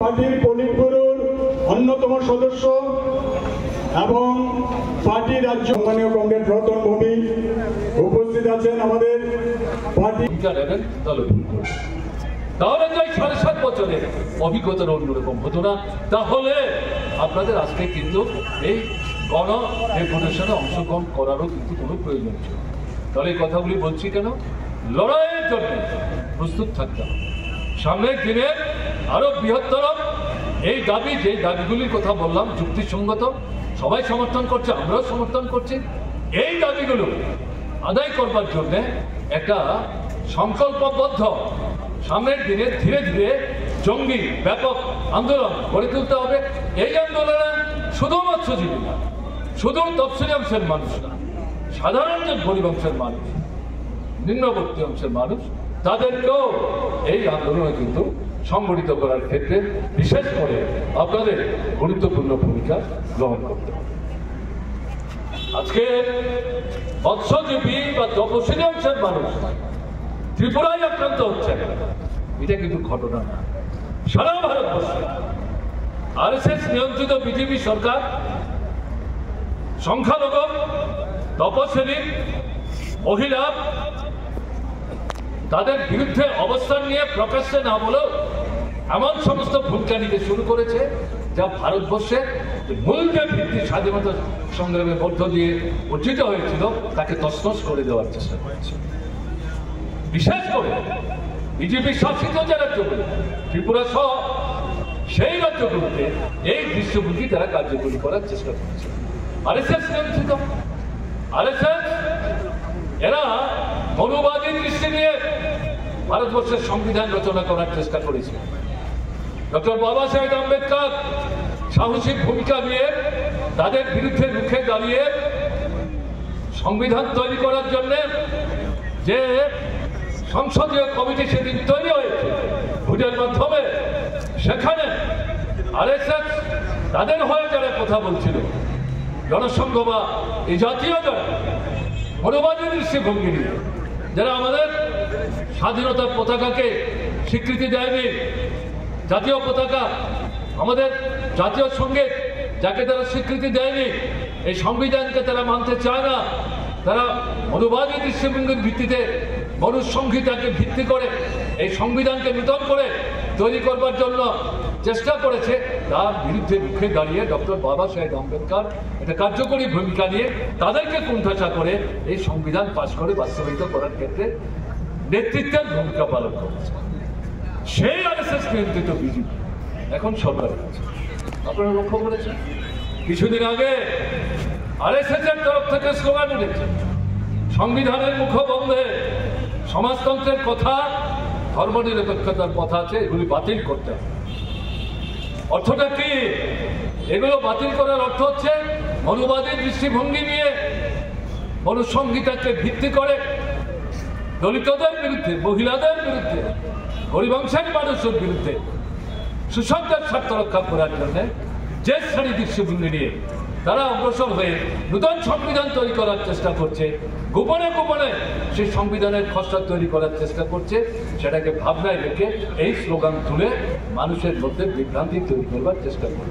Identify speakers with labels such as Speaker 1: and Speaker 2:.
Speaker 1: পার্টির পলিট ব্যুরোর অন্যতম সদস্য এবং পার্টি রাজ্য সম্মানীয় কমরেড রতন ভূমি উপস্থিত আছেন। আমাদের পার্টি
Speaker 2: তাহলে যাই 7.5 বছরের অভিজ্ঞতার অন্যরকম হতো না, তাহলে আপনাদের আজকে কিন্তু এই গণ ডেপুটেশনে অংশগ্রহণ করারও কিন্তু কোনো প্রয়োজন ছিল। তাহলে এই কথাগুলি বলছি কেন? লড়াইয়ের জন্য প্রস্তুত থাকতে হবে। সামনের দিনে আরো বৃহত্তর এই দাবি, যে দাবিগুলির কথা বললাম যুক্তিসঙ্গত, সবাই সমর্থন করছে, আমরাও সমর্থন করছি। এই দাবিগুলো আদায় করবার জন্য একটা সংকল্পবদ্ধ সামনের দিনে ধীরে ধীরে জঙ্গি ব্যাপক আন্দোলন গড়ে তুলতে হবে। এই আন্দোলনে শুধু মৎস্যজীবী না, শুধু তফসিলি অংশের মানুষ না, সাধারণ যে গরিব অংশের মানুষ, নিম্নবর্তী অংশের মানুষ, তাদেরকেও এই আন্দোলনে কিন্তু সংগঠিত করার ক্ষেত্রে বিশেষ করে আপনাদের গুরুত্বপূর্ণ ভূমিকা গ্রহণ করতে হবে। আজকে মৎস্যজীবী বা তপশিলি অংশের মানুষ ত্রিপুরায় আক্রান্ত হচ্ছে, এটা কিন্তু ঘটনা না। সারা ভারতবর্ষে আরএসএস নিয়ন্ত্রিত বিজেপি সরকার সংখ্যালঘু, তপশিলি, মহিলা তাদের বিরুদ্ধে অবস্থান নিয়ে প্রকাশ্যে না বলেও এমন সমস্ত ভূমিকা নিতে শুরু করেছে যা ভারতবর্ষের মূল যে ভিত্তি স্বাধীনতা সংগ্রামের মধ্য দিয়ে অর্জিত হয়েছিল তাকে তছনছ করে দেওয়ার চেষ্টা করেছে। বিশেষ করে বিজেপি শাসিত যে রাজ্যগুলি, ত্রিপুরা সহ সেই রাজ্যগুলিতে এই দৃশ্যভঙ্গি তারা কার্যকরী করার চেষ্টা করেছে। আরএসএস নিয়ন্ত্রিত আরএসএস এরা মনুবাদী দৃষ্টি নিয়ে ভারতবর্ষের সংবিধান রচনা করার চেষ্টা করেছে। ডক্টর বাবা সাহেব আম্বেদকর সাহসিক ভূমিকা নিয়ে তাদের বিরুদ্ধে রুখে দাঁড়িয়ে সংবিধান তৈরি করার জন্য যে সংসদীয় কমিটি সেদিন তৈরি হয়েছে ভোটের মাধ্যমে, সেখানে আরএসএস তাদের হয়ে যারা কথা বলছিল, জনসংঘ বা এই জাতীয় যারা মনোবাদী দৃষ্টিভঙ্গি নিয়ে, যারা আমাদের স্বাধীনতার পতাকাকে স্বীকৃতি দেয়নি, জাতীয় পতাকা আমাদের জাতীয় সঙ্গীত যাকে তারা স্বীকৃতি দেয়নি, এই সংবিধানকে তারা মানতে চায় না, তারা মনোবাদী দৃষ্টিভঙ্গির ভিত্তিতে মনুসংহিতাকে ভিত্তি করে এই সংবিধানকে নূতন করে তৈরি করবার জন্য চেষ্টা করেছে। তার বিরুদ্ধে রুখে দাঁড়িয়ে ডক্টর বাবা সাহেব আম্বেদকর একটা কার্যকরী ভূমিকা নিয়ে তাদেরকে কুণ্ঠাসা করে এই সংবিধান পাশ করে বাস্তবায়িত করার ক্ষেত্রে নেতৃত্বের ভূমিকা পালন করেছে। সেই আরএসএস নিয়ন্ত্রিত বিজেপি এখন সরকার আছে, আপনারা লক্ষ্য করেছেন। কিছুদিন আগে আরএসএস এর তরফ থেকে স্লোগান উঠেছে, সংবিধানের মুখবন্ধে সমাজতন্ত্রের কথা, ধর্মনিরপেক্ষতার কথা আছে, এগুলি বাতিল করতে হবে। অর্থটা কি? এগুলো বাতিল করার অর্থ হচ্ছে মনুবাদী দৃষ্টিভঙ্গি নিয়ে মনুসংহিতাকে ভিত্তি করে দলিতদের বিরুদ্ধে, মহিলাদের বিরুদ্ধে, গরিব অংশের মানুষের বিরুদ্ধে সুশাসনের স্বার্থ রক্ষা করার জন্য যে শ্রেণী দৃষ্টিভঙ্গি নিয়ে তারা অগ্রসর হয়ে নূতন সংবিধান তৈরি করার চেষ্টা করছে, গোপনে গোপনে সেই সংবিধানের খসড়া তৈরি করার চেষ্টা করছে, সেটাকে ভাবনায় রেখে এই স্লোগান তুলে মানুষের মধ্যে বিভ্রান্তি তৈরি করবার চেষ্টা করছে।